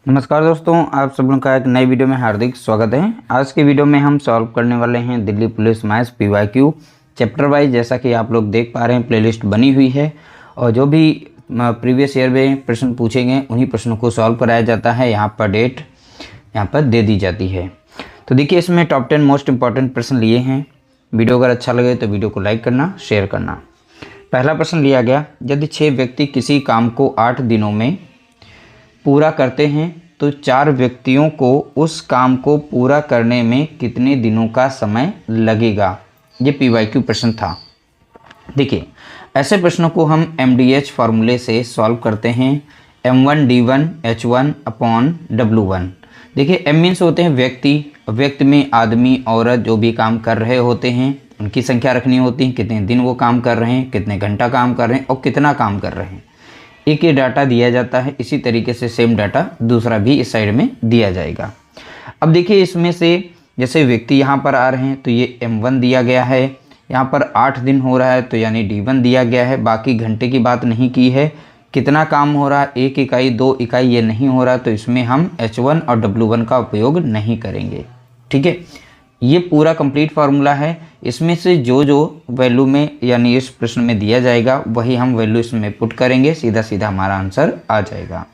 नमस्कार दोस्तों, आप सब लोगों का एक नई वीडियो में हार्दिक स्वागत है। आज के वीडियो में हम सॉल्व करने वाले हैं Delhi police maths PYQ chapter wise. जैसा कि आप लोग देख पा रहे हैं, प्लेलिस्ट बनी हुई है और जो भी प्रीवियस ईयर में प्रश्न पूछे गए उन्हीं प्रश्नों को सॉल्व कराया जाता है। यहाँ पर डेट यहाँ पर दे दी जाती है। तो देखिए, इसमें टॉप 10 मोस्ट इंपॉर्टेंट प्रश्न लिए हैं। वीडियो अगर अच्छा लगे तो वीडियो को लाइक करना, शेयर करना। पहला प्रश्न लिया गया, यदि 6 व्यक्ति किसी काम को 8 दिनों में पूरा करते हैं तो 4 व्यक्तियों को उस काम को पूरा करने में कितने दिनों का समय लगेगा। ये PYQ प्रश्न था। देखिए, ऐसे प्रश्नों को हम MDH फार्मूले से सॉल्व करते हैं। M1 D1 H1 upon W1। देखिए, M मीन्स होते हैं व्यक्ति, व्यक्ति में आदमी औरत जो भी काम कर रहे होते हैं उनकी संख्या रखनी होती है, कितने दिन वो काम कर रहे हैं, कितने घंटा काम कर रहे हैं और कितना काम कर रहे हैं। एक ये डाटा दिया जाता है। इसी तरीके से सेम डाटा दूसरा भी इस साइड में दिया जाएगा। अब देखिए, इसमें से जैसे व्यक्ति यहाँ पर आ रहे हैं तो ये M1 दिया गया है। यहाँ पर 8 दिन हो रहा है तो यानी D1 दिया गया है। बाकी घंटे की बात नहीं की है। कितना काम हो रहा है, 1 इकाई 2 इकाई ये नहीं हो रहा, तो इसमें हम H1 और W1 का उपयोग नहीं करेंगे। ठीक है, ये पूरा कंप्लीट फार्मूला है। इसमें से जो जो वैल्यू में यानी इस प्रश्न में दिया जाएगा वही हम वैल्यू इसमें पुट करेंगे, सीधा सीधा हमारा आंसर आ जाएगा।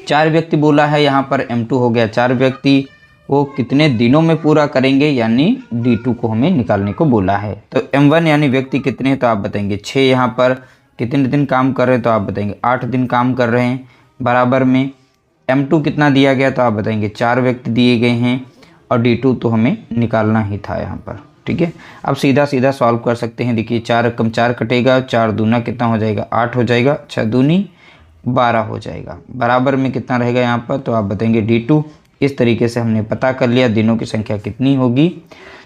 4 व्यक्ति बोला है, यहाँ पर M2 हो गया। 4 व्यक्ति वो कितने दिनों में पूरा करेंगे यानी D2 को हमें निकालने को बोला है। तो M1 यानी व्यक्ति कितने हैं तो आप बताएंगे 6। यहाँ पर कितने दिन काम कर रहे हैं तो आप बताएंगे 8 दिन काम कर रहे हैं। बराबर में M2 कितना दिया गया तो आप बताएंगे 4 व्यक्ति दिए गए हैं और D2 तो हमें निकालना ही था यहाँ पर। ठीक है, अब सीधा सीधा सॉल्व कर सकते हैं। देखिए, 4 कम 4 कटेगा, 4 दूना कितना हो जाएगा 8 हो जाएगा, 6 दूनी 12 हो जाएगा। बराबर में कितना रहेगा यहाँ पर तो आप बताएंगे D2। इस तरीके से हमने पता कर लिया दिनों की संख्या कितनी होगी।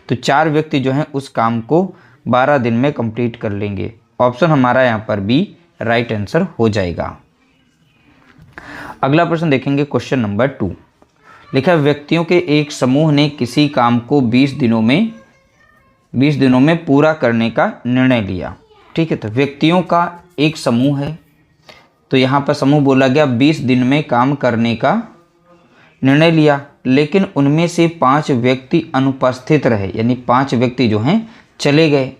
तो 4 व्यक्ति जो हैं उस काम को 12 दिन में कंप्लीट कर लेंगे। ऑप्शन हमारा यहाँ पर B राइट आंसर हो जाएगा। अगला प्रश्न देखेंगे, क्वेश्चन नंबर 2। लिखा, व्यक्तियों के एक समूह ने किसी काम को 20 दिनों में पूरा करने का निर्णय लिया। ठीक है, तो व्यक्तियों का एक समूह है तो यहाँ पर समूह बोला गया 20 दिन में काम करने का निर्णय लिया, लेकिन उनमें से 5 व्यक्ति अनुपस्थित रहे, यानी 5 व्यक्ति जो हैं चले गए।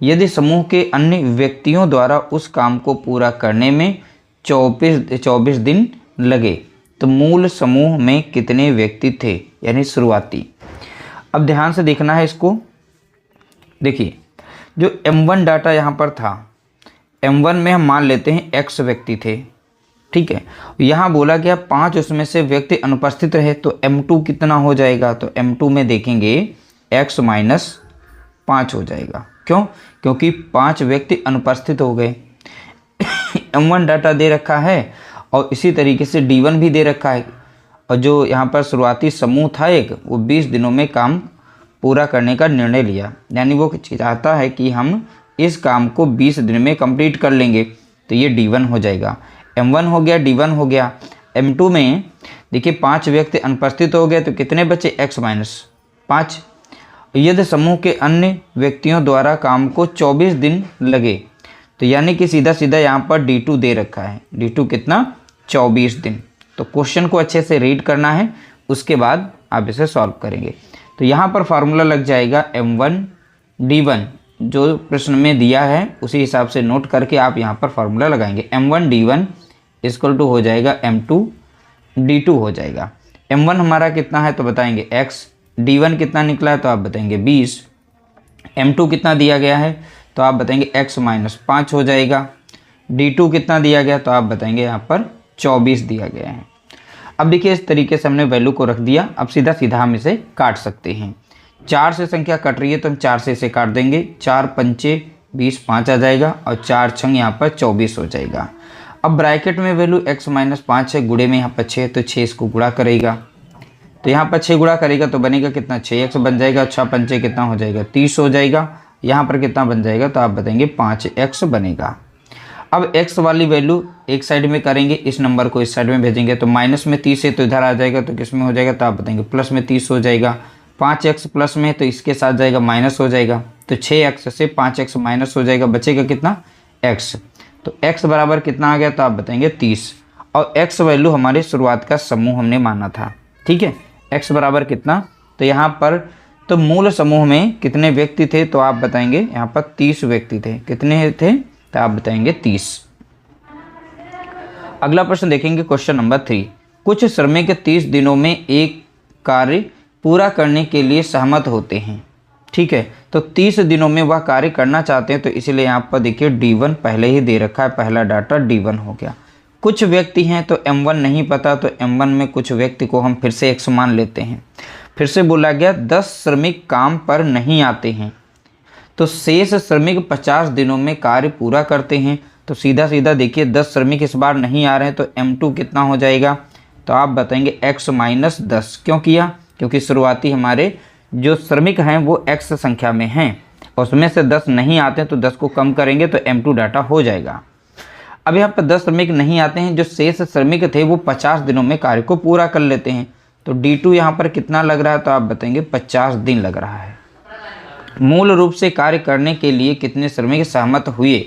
यदि समूह के अन्य व्यक्तियों द्वारा उस काम को पूरा करने में 24 दिन लगे तो मूल समूह में कितने व्यक्ति थे, यानी शुरुआती। अब ध्यान से देखना है इसको। देखिए, जो M1 डाटा यहाँ पर था, M1 में हम मान लेते हैं X व्यक्ति थे। ठीक है, यहाँ बोला गया 5 उसमें से व्यक्ति अनुपस्थित रहे तो M2 कितना हो जाएगा तो M2 में देखेंगे X माइनस 5 हो जाएगा। क्यों? क्योंकि 5 व्यक्ति अनुपस्थित हो गए। M1 डाटा दे रखा है और इसी तरीके से D1 भी दे रखा है और जो यहाँ पर शुरुआती समूह था एक, वो 20 दिनों में काम पूरा करने का निर्णय लिया, यानी वो चाहता है कि हम इस काम को 20 दिन में कंप्लीट कर लेंगे। तो ये D1 हो जाएगा। M1 हो गया, D1 हो गया। M2 में देखिए 5 व्यक्ति अनुपस्थित हो गए तो कितने बचे X माइनस 5। यदि समूह के अन्य व्यक्तियों द्वारा काम को 24 दिन लगे तो यानी कि सीधा सीधा यहाँ पर D2 दे रखा है। D2 कितना 24 दिन। तो क्वेश्चन को अच्छे से रीड करना है, उसके बाद आप इसे सॉल्व करेंगे। तो यहाँ पर फार्मूला लग जाएगा M1 D1, जो प्रश्न में दिया है उसी हिसाब से नोट करके आप यहाँ पर फार्मूला लगाएंगे। M1 D1 इक्वल टू हो जाएगा M2 D2 हो जाएगा। M1 हमारा कितना है तो बताएंगे X, D1 कितना निकला है तो आप बताएंगे 20, M2 कितना दिया गया है तो आप बताएंगे X माइनस 5 हो जाएगा। D2 कितना दिया गया तो आप बताएंगे यहाँ पर 24 दिया गया है। अब देखिए, इस तरीके से हमने वैल्यू को रख दिया। अब सीधा सीधा हम इसे काट सकते हैं। 4 से संख्या कट रही है तो हम 4 से इसे काट देंगे। 4 पंचे 20, 5 आ जाएगा और 4 छंग यहाँ पर 24 हो जाएगा। अब ब्रैकेट में वैल्यू X माइनस 5 है, गुणे में यहाँ पर 6 तो 6 इसको गुणा करेगा तो यहाँ पर 6 गुणा करेगा तो बनेगा कितना 6x बन जाएगा। 6 पंचे कितना हो जाएगा 30 हो जाएगा। यहाँ पर कितना बन जाएगा तो आप बताएंगे 5x बनेगा। अब x वाली वैल्यू एक साइड में करेंगे, इस नंबर को इस साइड में भेजेंगे तो माइनस में 30 है तो इधर आ जाएगा तो किस में हो जाएगा तो आप बताएंगे प्लस में 30 हो जाएगा। 5x प्लस में है तो इसके साथ जाएगा माइनस हो जाएगा तो 6x से 5x माइनस हो जाएगा, बचेगा कितना x। तो x बराबर कितना आ गया तो आप बताएंगे 30। और x वैल्यू हमारे शुरुआत का समूह हमने माना था। ठीक है, x बराबर कितना, तो यहाँ पर तो मूल समूह में कितने व्यक्ति थे, तो आप बताएंगे यहाँ पर 30 व्यक्ति थे। कितने थे, तो आप बताएंगे 30। अगला प्रश्न देखेंगे क्वेश्चन नंबर 3। कुछ श्रमिक 30 दिनों में एक कार्य पूरा करने के लिए सहमत होते हैं। ठीक है, तो 30 दिनों में वह कार्य करना चाहते हैं, तो इसलिए यहाँ पर देखिए D1 पहले ही दे रखा है, पहला डाटा D1 हो गया। कुछ व्यक्ति हैं तो M1 नहीं पता, तो M1 में कुछ व्यक्ति को हम फिर से x मान लेते हैं। फिर से बोला गया 10 श्रमिक काम पर नहीं आते हैं, तो शेष श्रमिक 50 दिनों में कार्य पूरा करते हैं। तो सीधा सीधा देखिए 10 श्रमिक इस बार नहीं आ रहे हैं, तो M2 कितना हो जाएगा, तो आप बताएंगे x माइनस 10। क्यों किया, क्योंकि शुरुआती हमारे जो श्रमिक हैं वो x संख्या में हैं, उसमें से 10 नहीं आते हैं, तो 10 को कम करेंगे तो M2 डाटा हो जाएगा। अब यहाँ पर 10 श्रमिक नहीं आते हैं, जो शेष श्रमिक थे वो 50 दिनों में कार्य को पूरा कर लेते हैं, तो D2 यहाँ पर कितना लग रहा है, तो आप बताएंगे 50 दिन लग रहा है। मूल रूप से कार्य करने के लिए कितने श्रमिक सहमत हुए,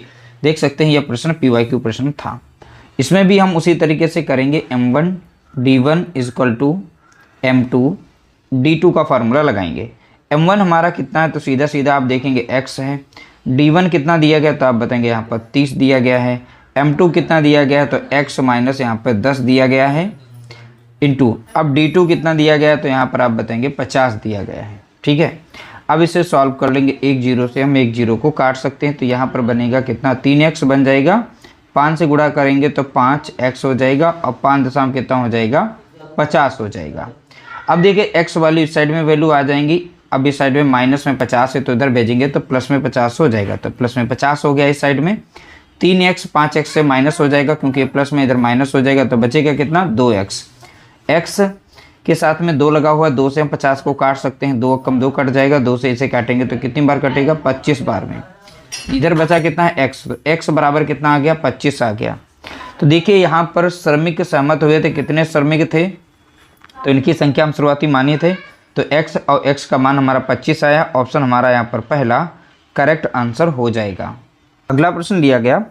देख सकते हैं यह प्रश्न PYQ प्रश्न था। इसमें भी हम उसी तरीके से करेंगे, M1 D1 equal to M2 D2 का फार्मूला लगाएंगे। M1 हमारा कितना है, तो सीधा सीधा आप देखेंगे x है। D1 कितना दिया गया, तो आप बताएंगे यहाँ पर 30 दिया गया है। M2 कितना दिया गया है, तो x माइनस यहाँ पर 10 दिया गया है इंटू, अब D2 कितना दिया गया है, तो यहाँ पर आप बताएंगे 50 दिया गया है। ठीक है, अब इसे सॉल्व कर लेंगे। एक जीरो से हम एक जीरो को काट सकते हैं, तो यहाँ पर बनेगा कितना, 3x बन जाएगा। 5 से गुणा करेंगे तो 5x हो जाएगा, और 5 दशमलव कितना हो जाएगा, 50 हो जाएगा। अब देखिए x वाली इस साइड में वैल्यू आ जाएंगी, अब इस साइड में माइनस में 50 है, तो इधर भेजेंगे तो प्लस में 50 हो जाएगा, तो प्लस में 50 हो गया इस साइड में। 3x 5x से माइनस हो जाएगा, क्योंकि प्लस में इधर माइनस हो जाएगा, तो बचेगा कितना, 2x। x के साथ में 2 लगा हुआ, 2 से हम 50 को काट सकते हैं, 2 कम 2 कट जाएगा, 2 से इसे काटेंगे तो कितनी बार कटेगा, 25 बार में। इधर बचा कितना है, x, x बराबर कितना आ गया, 25 आ गया। तो देखिए यहाँ पर श्रमिक सहमत हुए थे, कितने श्रमिक थे, तो इनकी संख्या हम शुरुआती मानी थे, तो x और x का मान हमारा 25 आया। ऑप्शन हमारा यहाँ पर पहला करेक्ट आंसर हो जाएगा। अगला प्रश्न दिया गया,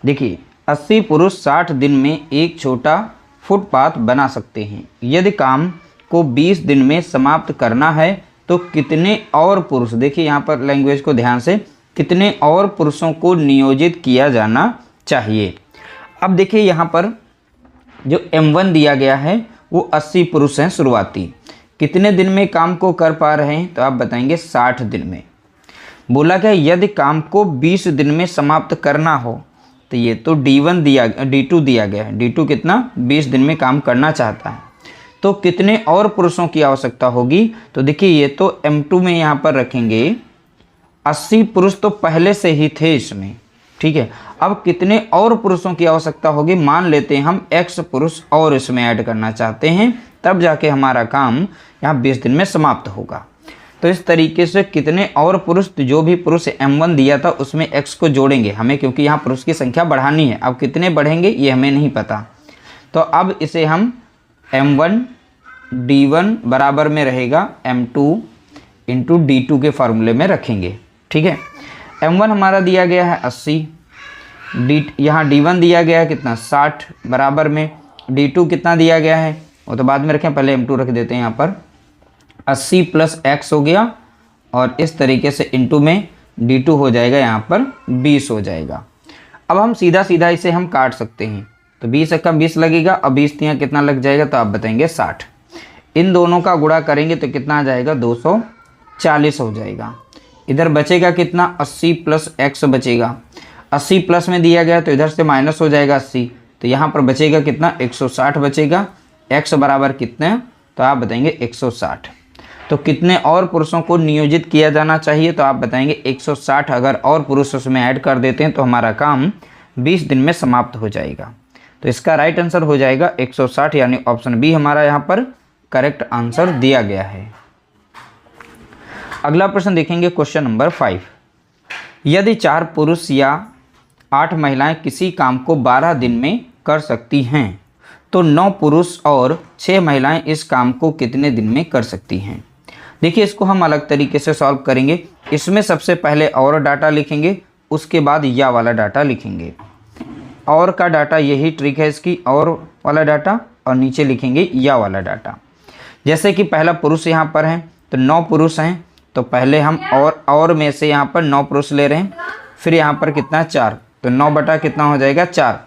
देखिए 80 पुरुष 60 दिन में एक छोटा फुटपाथ बना सकते हैं। यदि काम को 20 दिन में समाप्त करना है तो कितने और पुरुष, देखिए यहाँ पर लैंग्वेज को ध्यान से, कितने और पुरुषों को नियोजित किया जाना चाहिए। अब देखिए यहाँ पर जो M1 दिया गया है वो 80 पुरुष हैं शुरुआती। कितने दिन में काम को कर पा रहे हैं, तो आप बताएंगे 60 दिन में। बोला गया यदि काम को 20 दिन में समाप्त करना हो, तो ये तो D2 दिया गया है। D2 कितना, 20 दिन में काम करना चाहता है, तो कितने और पुरुषों की आवश्यकता होगी, तो देखिए ये तो M2 में यहाँ पर रखेंगे, 80 पुरुष तो पहले से ही थे इसमें। ठीक है, अब कितने और पुरुषों की आवश्यकता होगी, मान लेते हैं हम x पुरुष और इसमें ऐड करना चाहते हैं, तब जाके हमारा काम यहाँ 20 दिन में समाप्त होगा। तो इस तरीके से कितने और पुरुष, जो भी पुरुष M1 दिया था उसमें x को जोड़ेंगे हमें, क्योंकि यहाँ पुरुष की संख्या बढ़ानी है। अब कितने बढ़ेंगे ये हमें नहीं पता, तो अब इसे हम M1 D1 बराबर में रहेगा M2 इंटू D2 के फार्मूले में रखेंगे। ठीक है, M1 हमारा दिया गया है 80, यहाँ D1 दिया गया है कितना, 60 बराबर में D2 कितना दिया गया है वो तो बाद में रखें, पहले M2 रख देते हैं। यहाँ पर 80 प्लस x हो गया, और इस तरीके से इंटू में D2 हो जाएगा, यहाँ पर 20 हो जाएगा। अब हम सीधा सीधा इसे हम काट सकते हैं, तो 20 का 20 लगेगा, और 20 यहाँ कितना लग जाएगा, तो आप बताएंगे 60। इन दोनों का गुणा करेंगे तो कितना आ जाएगा, 240 हो जाएगा। इधर बचेगा कितना, 80 प्लस x बचेगा। 80 प्लस में दिया गया तो इधर से माइनस हो जाएगा 80, तो यहाँ पर बचेगा कितना, 160 बचेगा। x बराबर कितने, तो आप बताएंगे 160। तो कितने और पुरुषों को नियोजित किया जाना चाहिए, तो आप बताएंगे 160। अगर और पुरुष उसमें ऐड कर देते हैं तो हमारा काम 20 दिन में समाप्त हो जाएगा। तो इसका राइट आंसर हो जाएगा 160, यानी ऑप्शन बी हमारा यहाँ पर करेक्ट आंसर दिया गया है। अगला प्रश्न देखेंगे क्वेश्चन नंबर 5। यदि 4 पुरुष या 8 महिलाएं किसी काम को 12 दिन में कर सकती हैं तो 9 पुरुष और 6 महिलाएं इस काम को कितने दिन में कर सकती हैं। देखिए इसको हम अलग तरीके से सॉल्व करेंगे। इसमें सबसे पहले और डाटा लिखेंगे, उसके बाद या वाला डाटा लिखेंगे। और का डाटा यही ट्रिक है इसकी, और वाला डाटा और नीचे लिखेंगे या वाला डाटा। जैसे कि पहला पुरुष यहाँ पर है तो 9 पुरुष हैं, तो पहले हम और में से यहाँ पर 9 पुरुष ले रहे हैं, फिर यहाँ पर कितना 4, तो 9 बटा कितना हो जाएगा 4।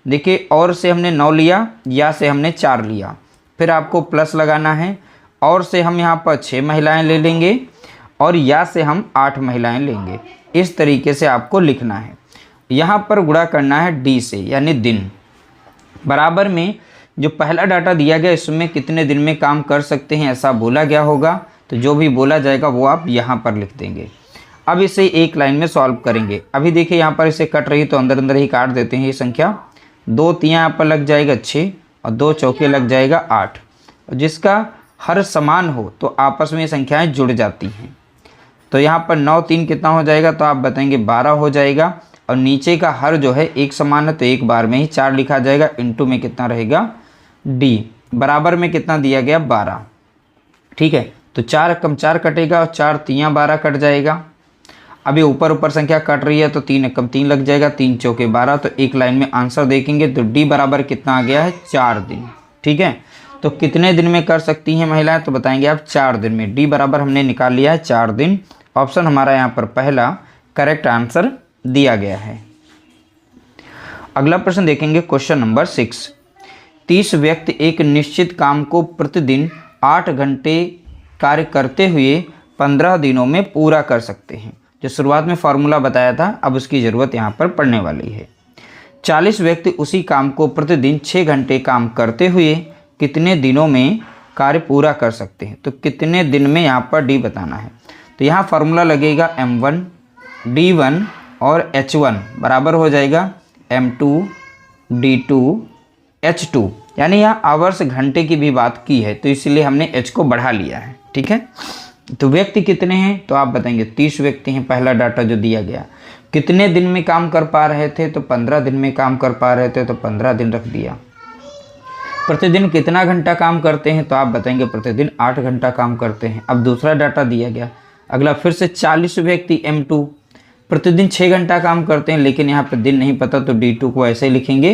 देखिए और से हमने 9 लिया, या से हमने 4 लिया, फिर आपको प्लस लगाना है। और से हम यहाँ पर 6 महिलाएं ले लेंगे और या से हम 8 महिलाएं लेंगे। इस तरीके से आपको लिखना है। यहाँ पर गुणा करना है डी से यानी दिन। बराबर में जो पहला डाटा दिया गया इसमें कितने दिन में काम कर सकते हैं ऐसा बोला गया होगा, तो जो भी बोला जाएगा वो आप यहाँ पर लिख देंगे। अब इसे एक लाइन में सॉल्व करेंगे। अभी देखिए यहाँ पर इसे कट रही तो अंदर अंदर ही काट देते हैं। ये संख्या 2 3 यहाँ पर लग जाएगा 6 और 2 चौके लग जाएगा 8। और जिसका हर समान हो तो आपस में ये संख्याएँ जुड़ जाती हैं। तो यहाँ पर 9 3 कितना हो जाएगा, तो आप बताएंगे 12 हो जाएगा। और नीचे का हर जो है एक समान है तो एक बार में ही 4 लिखा जाएगा, इनटू में कितना रहेगा डी। बराबर में कितना दिया गया 12। ठीक है, तो 4 कम 4 कटेगा और 4 3 12 कट जाएगा। अभी ऊपर ऊपर संख्या कट रही है तो 3 कम 3 लग जाएगा, 3 चौके 12। तो एक लाइन में आंसर देखेंगे तो डी बराबर कितना आ गया है 4 दिन। ठीक है, तो कितने दिन में कर सकती हैं महिलाएं, तो बताएंगे आप 4 दिन में। डी बराबर हमने निकाल लिया है 4 दिन। ऑप्शन हमारा यहाँ पर पहला करेक्ट आंसर दिया गया है। अगला प्रश्न देखेंगे क्वेश्चन नंबर 6। 30 व्यक्ति एक निश्चित काम को प्रतिदिन 8 घंटे कार्य करते हुए 15 दिनों में पूरा कर सकते हैं। जो शुरुआत में फॉर्मूला बताया था अब उसकी ज़रूरत यहाँ पर पड़ने वाली है। 40 व्यक्ति उसी काम को प्रतिदिन 6 घंटे काम करते हुए कितने दिनों में कार्य पूरा कर सकते हैं, तो कितने दिन में यहाँ पर डी बताना है। तो यहाँ फार्मूला लगेगा m1 d1 और h1 बराबर हो जाएगा m2 d2 h2। यानी यहाँ आवर्स घंटे की भी बात की है तो इसलिए हमने h को बढ़ा लिया है। ठीक है, तो व्यक्ति कितने हैं, तो आप बताएंगे 30 व्यक्ति हैं। पहला डाटा जो दिया गया कितने दिन में काम कर पा रहे थे, तो 15 दिन में काम कर पा रहे थे, तो 15 दिन रख दिया। प्रतिदिन कितना घंटा काम करते हैं, तो आप बताएंगे प्रतिदिन 8 घंटा काम करते हैं। अब दूसरा डाटा दिया गया अगला फिर से 40 व्यक्ति m2 प्रतिदिन 6 घंटा काम करते हैं, लेकिन यहाँ पर दिन नहीं पता तो d2 को ऐसे लिखेंगे।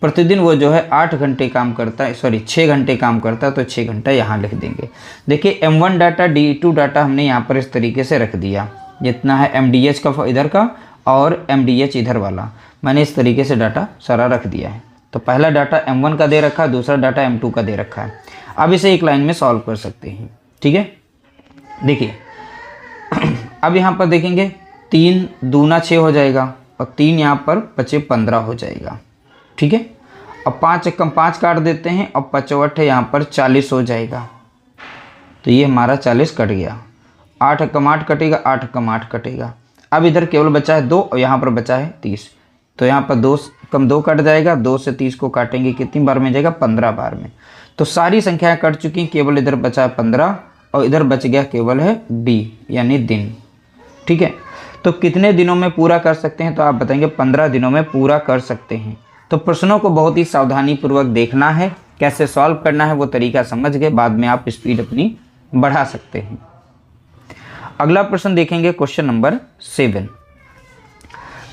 प्रतिदिन वो जो है 8 घंटे काम करता है, 6 घंटे काम करता है, तो 6 घंटा यहाँ लिख देंगे। देखिए m1 डाटा d2 डाटा हमने यहाँ पर इस तरीके से रख दिया, जितना है mdh का इधर का और mdh इधर वाला, मैंने इस तरीके से डाटा सारा रख दिया है। तो पहला डाटा m1 का दे रखा है, दूसरा डाटा m2 का दे रखा है। अब इसे एक लाइन में सॉल्व कर सकते हैं। ठीक है, देखिए अब यहाँ पर देखेंगे 3 दूना 6 हो जाएगा और 3 यहाँ पर 5 15 हो जाएगा। ठीक है, अब 5 कम 5 काट देते हैं और 5 यहाँ पर 40 हो जाएगा। तो ये हमारा 40 कट गया। 8 कम 8 कटेगा, 8 कम 8 कटेगा। अब इधर केवल बचा है 2 और यहाँ पर बचा है 30। तो यहाँ पर 2 कम 2 कट जाएगा, 2 से 30 को काटेंगे कितनी बार में जाएगा 15 बार में। तो सारी संख्याएं कट चुकी, केवल इधर बचा है 15 और इधर बच गया केवल है डी यानी दिन। ठीक है, तो कितने दिनों में पूरा कर सकते हैं, तो आप बताएंगे 15 दिनों में पूरा कर सकते हैं। तो प्रश्नों को बहुत ही सावधानी पूर्वक देखना है, कैसे सॉल्व करना है वो तरीका समझ गए, बाद में आप स्पीड अपनी बढ़ा सकते हैं। अगला प्रश्न देखेंगे क्वेश्चन नंबर 7।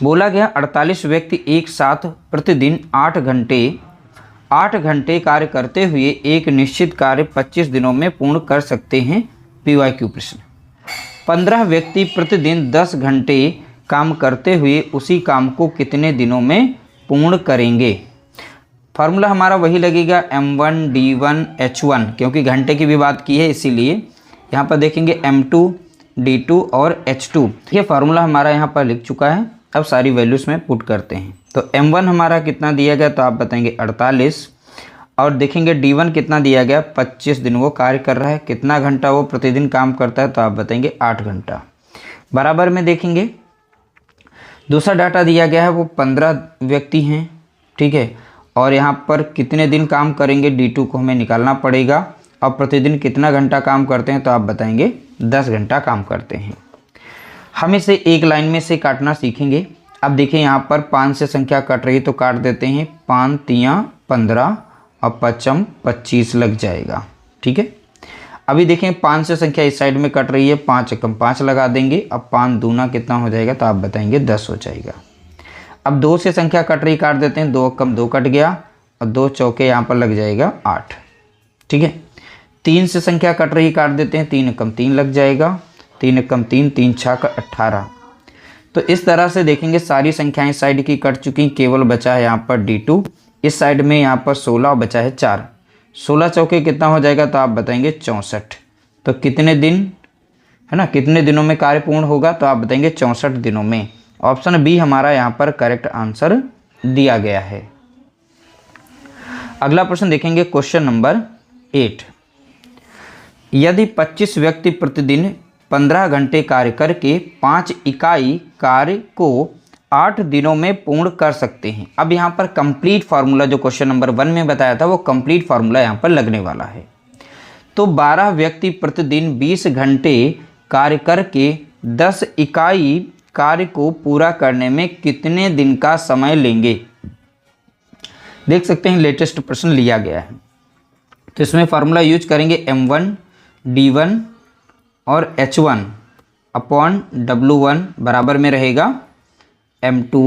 बोला गया 48 व्यक्ति एक साथ प्रतिदिन 8 घंटे कार्य करते हुए एक निश्चित कार्य 25 दिनों में पूर्ण कर सकते हैं। PYQ प्रश्न। 15 व्यक्ति प्रतिदिन 10 घंटे काम करते हुए उसी काम को कितने दिनों में पूर्ण करेंगे। फार्मूला हमारा वही लगेगा m1 d1 h1, क्योंकि घंटे की भी बात की है इसीलिए यहाँ पर देखेंगे m2 d2 और h2। ये फार्मूला हमारा यहाँ पर लिख चुका है। अब सारी वैल्यूज़ में पुट करते हैं। तो m1 हमारा कितना दिया गया, तो आप बताएंगे 48 और देखेंगे d1 कितना दिया गया 25 दिन वो कार्य कर रहा है। कितना घंटा वो प्रतिदिन काम करता है, तो आप बताएंगे 8 घंटा। बराबर में देखेंगे दूसरा डाटा दिया गया है वो 15 व्यक्ति हैं। ठीक है, और यहाँ पर कितने दिन काम करेंगे d2 को हमें निकालना पड़ेगा। और प्रतिदिन कितना घंटा काम करते हैं, तो आप बताएंगे 10 घंटा काम करते हैं। हम इसे एक लाइन में से काटना सीखेंगे। अब देखिए यहाँ पर 5 से संख्या कट रही तो काट देते हैं। 5 3 15 और 5 25 लग जाएगा। ठीक है, अभी देखें 5 से संख्या इस साइड में कट रही है, 5 कम 5 लगा देंगे। अब 5 दूना कितना हो जाएगा, तो आप बताएंगे 10 हो जाएगा। अब 2 से संख्या कट रही काट देते हैं, 2 कम 2 कट गया और 2 चौके यहाँ पर लग जाएगा 8। ठीक है, 3 से संख्या कट रही, काट देते हैं, 3 एकम 3 लग जाएगा, 3 एकम 3, 3 छक्का 18। तो इस तरह से देखेंगे सारी संख्याएं इस साइड की कट चुकी, केवल बचा है यहाँ पर D2, इस साइड में यहाँ पर 16 और बचा है 4। 16 चौके कितना हो जाएगा, तो आप बताएंगे 64। तो कितने दिन है ना, कितने दिनों में कार्य पूर्ण होगा, तो आप बताएंगे 64 दिनों में। ऑप्शन बी हमारा यहाँ पर करेक्ट आंसर दिया गया है। अगला प्रश्न देखेंगे, क्वेश्चन नंबर 8। यदि 25 व्यक्ति प्रतिदिन 15 घंटे कार्य करके 5 इकाई कार्य को 8 दिनों में पूर्ण कर सकते हैं। अब यहाँ पर कंप्लीट फार्मूला जो क्वेश्चन नंबर 1 में बताया था वो कंप्लीट फार्मूला यहाँ पर लगने वाला है। तो 12 व्यक्ति प्रतिदिन 20 घंटे कार्य करके 10 इकाई कार्य को पूरा करने में कितने दिन का समय लेंगे। देख सकते हैं लेटेस्ट प्रश्न लिया गया है। तो इसमें फार्मूला यूज करेंगे M1 D1 और H1 अपॉन W1 बराबर में रहेगा M2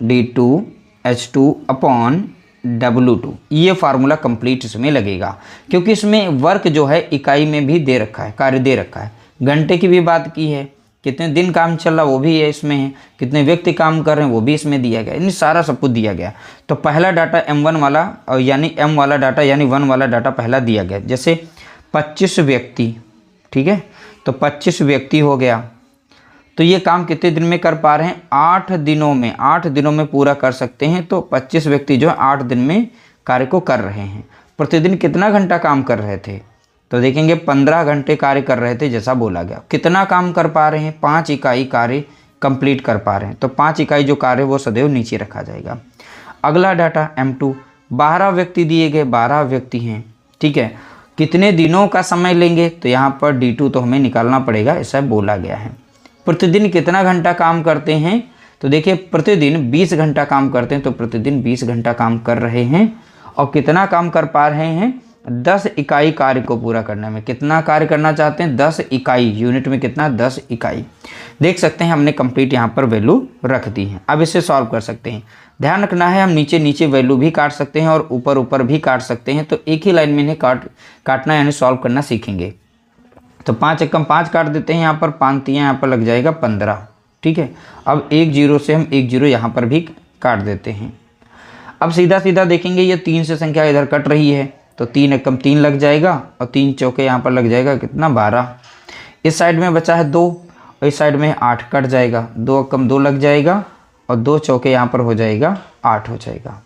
D2 H2 upon W2। ये फार्मूला कंप्लीट इसमें लगेगा, क्योंकि इसमें वर्क जो है इकाई में भी दे रखा है, कार्य दे रखा है, घंटे की भी बात की है, कितने दिन काम चल रहा वो भी है इसमें है, कितने व्यक्ति काम कर रहे हैं वो भी इसमें दिया गया, यानी सारा सब कुछ दिया गया। तो पहला डाटा M1 वाला और यानी M वाला डाटा यानी 1 वाला डाटा पहला दिया गया। जैसे 25 व्यक्ति, ठीक है, तो 25 व्यक्ति हो गया, तो ये काम कितने दिन में कर पा रहे हैं, 8 दिनों में, 8 दिनों में पूरा कर सकते हैं। तो 25 व्यक्ति जो है 8 दिन में कार्य को कर रहे हैं। प्रतिदिन कितना घंटा काम कर रहे थे, तो देखेंगे 15 घंटे कार्य कर रहे थे जैसा बोला गया। कितना काम कर पा रहे हैं, 5 इकाई कार्य कंप्लीट कर पा रहे हैं, तो 5 इकाई जो कार्य वो सदैव नीचे रखा जाएगा। अगला डाटा M2, 12 व्यक्ति दिए गए, 12 व्यक्ति हैं, ठीक है, कितने दिनों का समय लेंगे, तो यहाँ पर D2 तो हमें निकालना पड़ेगा, ऐसा बोला गया है। प्रतिदिन कितना घंटा काम करते हैं, तो देखिए प्रतिदिन 20 घंटा काम करते हैं, तो प्रतिदिन 20 घंटा काम कर रहे हैं और कितना काम कर पा रहे हैं, 10 इकाई कार्य को पूरा करने में। कितना कार्य करना चाहते हैं, 10 इकाई, यूनिट में कितना, 10 इकाई। देख सकते हैं हमने कंप्लीट यहाँ पर वैल्यू रख दी है। अब इसे सॉल्व कर सकते हैं। ध्यान रखना है हम नीचे नीचे वैल्यू भी काट सकते हैं और ऊपर ऊपर भी काट सकते हैं, तो एक ही लाइन में इन्हें काटना यानी सॉल्व करना सीखेंगे। तो 5 एकम 5 काट देते हैं, यहाँ पर 5 तियाँ यहाँ पर लग जाएगा 15, ठीक है। अब 1 0 से हम 1 0 यहाँ पर भी काट देते हैं। अब सीधा सीधा देखेंगे ये 3 से संख्या इधर कट रही है, तो 3 एकम 3 लग जाएगा और 3 चौके यहाँ पर लग जाएगा कितना, 12। इस साइड में बचा है 2 और इस साइड में 8 कट जाएगा, 2 एकम 2 लग जाएगा और 2 चौके यहाँ पर हो जाएगा 8 हो जाएगा।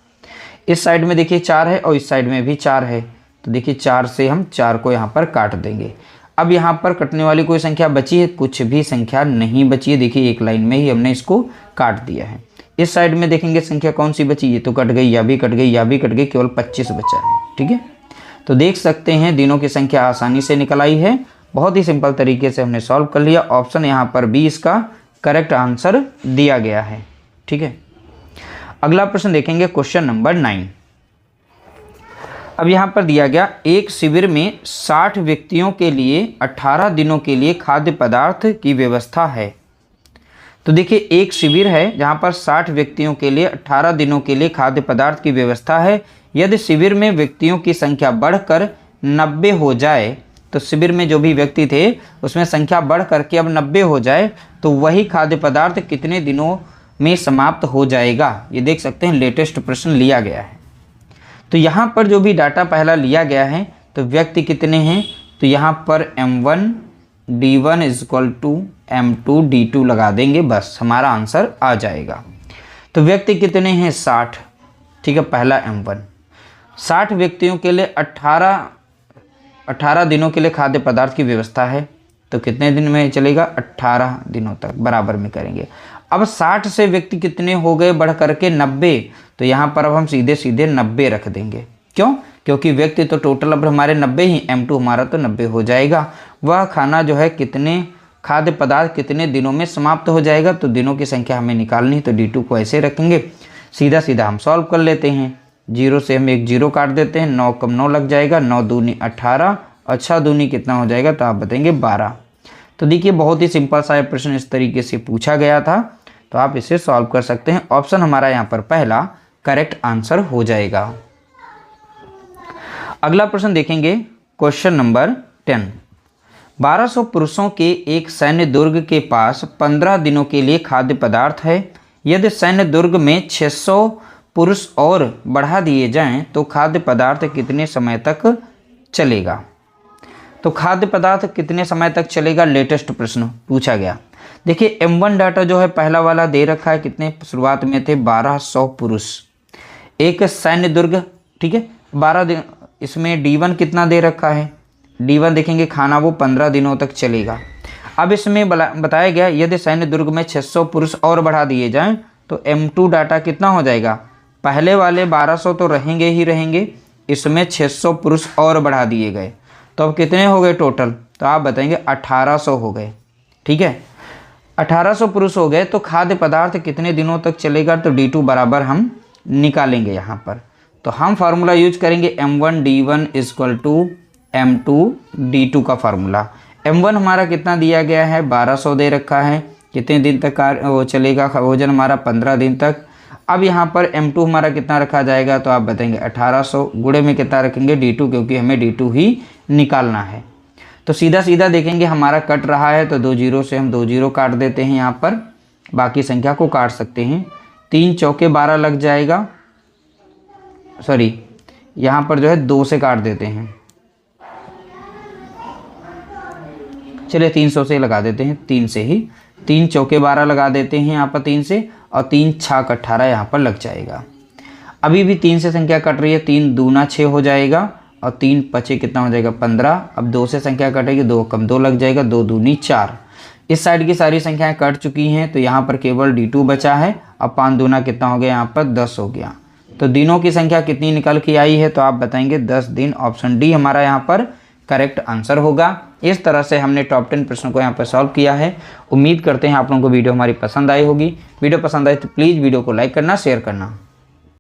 इस साइड में देखिए 4 है और इस साइड में भी 4 है, तो देखिए 4 से हम 4 को यहाँ पर काट देंगे। अब यहाँ पर कटने वाली कोई संख्या बची है, कुछ भी संख्या नहीं बची है। देखिए एक लाइन में ही हमने इसको काट दिया है। इस साइड में देखेंगे संख्या कौन सी बची, ये तो कट गई, या भी कट गई, या भी कट गई, केवल 25 बचा है, ठीक है। तो देख सकते हैं दिनों की संख्या आसानी से निकल आई है, बहुत ही सिंपल तरीके से हमने सॉल्व कर लिया। ऑप्शन यहाँ पर बी इसका करेक्ट आंसर दिया गया है, ठीक है। अगला प्रश्न देखेंगे, क्वेश्चन नंबर 9। अब यहाँ पर दिया गया, एक शिविर में 60 व्यक्तियों के लिए 18 दिनों के लिए खाद्य पदार्थ की व्यवस्था है। तो देखिए एक शिविर है जहाँ पर 60 व्यक्तियों के लिए 18 दिनों के लिए खाद्य पदार्थ की व्यवस्था है। यदि शिविर में व्यक्तियों की संख्या बढ़कर 90 हो जाए, तो शिविर में जो भी व्यक्ति थे उसमें संख्या बढ़ करके अब 90 हो जाए, तो वही खाद्य पदार्थ कितने दिनों में समाप्त हो जाएगा। ये देख सकते हैं लेटेस्ट प्रश्न लिया गया है। तो यहाँ पर जो भी डाटा पहला लिया गया है, तो व्यक्ति कितने हैं, तो यहाँ पर M1 D1 = M2 D2 लगा देंगे, बस हमारा आंसर आ जाएगा। तो व्यक्ति कितने हैं, 60, ठीक है, पहला M1। 60 व्यक्तियों के लिए 18 दिनों के लिए खाद्य पदार्थ की व्यवस्था है, तो कितने दिन में चलेगा, 18 दिनों तक, बराबर में करेंगे। अब 60 से व्यक्ति कितने हो गए बढ़ करके 90, तो यहाँ पर अब हम सीधे सीधे 90 रख देंगे। क्यों, क्योंकि व्यक्ति तो टोटल अब हमारे 90 ही, M2 हमारा तो 90 हो जाएगा। वह खाना जो है कितने खाद्य पदार्थ कितने दिनों में समाप्त हो जाएगा, तो दिनों की संख्या हमें निकालनी, तो D2 को ऐसे रखेंगे। सीधा सीधा हम सॉल्व कर लेते हैं। 0 से हम 1 0 काट देते हैं, 9 कम 9 लग जाएगा, 9 दूनी 18 और 6 दूनी कितना हो जाएगा, तो आप बताएंगे 12। तो देखिए बहुत ही सिंपल सा प्रश्न इस तरीके से पूछा गया था, तो आप इसे सॉल्व कर सकते हैं। ऑप्शन हमारा यहाँ पर पहला करेक्ट आंसर हो जाएगा। अगला प्रश्न देखेंगे, क्वेश्चन नंबर 10। 1200 पुरुषों के एक सैन्य दुर्ग के पास 15 दिनों के लिए खाद्य पदार्थ है। यदि सैन्य दुर्ग में 600 पुरुष और बढ़ा दिए जाएं तो खाद्य पदार्थ कितने समय तक चलेगा। तो खाद्य पदार्थ कितने समय तक चलेगा, लेटेस्ट प्रश्न पूछा गया। देखिए M1 डाटा जो है पहला वाला दे रखा है, कितने शुरुआत में थे 1200 पुरुष, एक सैन्य दुर्ग, ठीक है 12 दिन। इसमें D1 कितना दे रखा है, D1 देखेंगे खाना वो 15 दिनों तक चलेगा। अब इसमें बताया गया यदि सैन्य दुर्ग में 600 पुरुष और बढ़ा दिए जाएं तो M2 डाटा कितना हो जाएगा, पहले वाले 1200 तो रहेंगे ही रहेंगे, इसमें 600 पुरुष और बढ़ा दिए गए तो अब कितने हो गए टोटल, तो आप बताएंगे 1800 हो गए। ठीक है 1800 पुरुष हो गए तो खाद्य पदार्थ कितने दिनों तक चलेगा, तो D2 बराबर हम निकालेंगे यहाँ पर। तो हम फार्मूला यूज करेंगे M1 D1 equal to M2 D2 का फार्मूला। M1 हमारा कितना दिया गया है 1200 दे रखा है, कितने दिन तक वो चलेगा, वजन हमारा 15 दिन तक। अब यहाँ पर M2 हमारा कितना रखा जाएगा, तो आप बताएंगे 1800, गुणे में कितना रखेंगे D2, क्योंकि हमें D2 ही निकालना है। तो सीधा सीधा देखेंगे हमारा कट रहा है तो 2 जीरो से हम 2 जीरो काट देते हैं, यहाँ पर बाकी संख्या को काट सकते हैं। 3 चौके 12 लग जाएगा, सॉरी यहाँ पर जो है 2 से काट देते हैं, चलिए 300 से लगा देते हैं, 3 से ही 3 चौके 12 लगा देते हैं यहाँ पर 3 से, और 3 छाक 18 यहाँ पर लग जाएगा। अभी भी 3 से संख्या कट रही है, 3 दूना 6 हो जाएगा और 3 पचे कितना हो जाएगा 15। अब 2 से संख्या कटेगी, 2 कम 2 लग जाएगा, 2 दूनी 4। इस साइड की सारी संख्याएं कट चुकी हैं तो यहाँ पर केवल D2 बचा है। अब 5 दूना कितना हो गया, यहाँ पर 10 हो गया। तो दिनों की संख्या कितनी निकल के आई है, तो आप बताएंगे 10 दिन। ऑप्शन डी हमारा यहाँ पर करेक्ट आंसर होगा। इस तरह से हमने टॉप 10 प्रश्नों को यहाँ पर सॉल्व किया है। उम्मीद करते हैं आप लोगों को वीडियो हमारी पसंद आई होगी। वीडियो पसंद आए तो प्लीज़ वीडियो को लाइक करना, शेयर करना।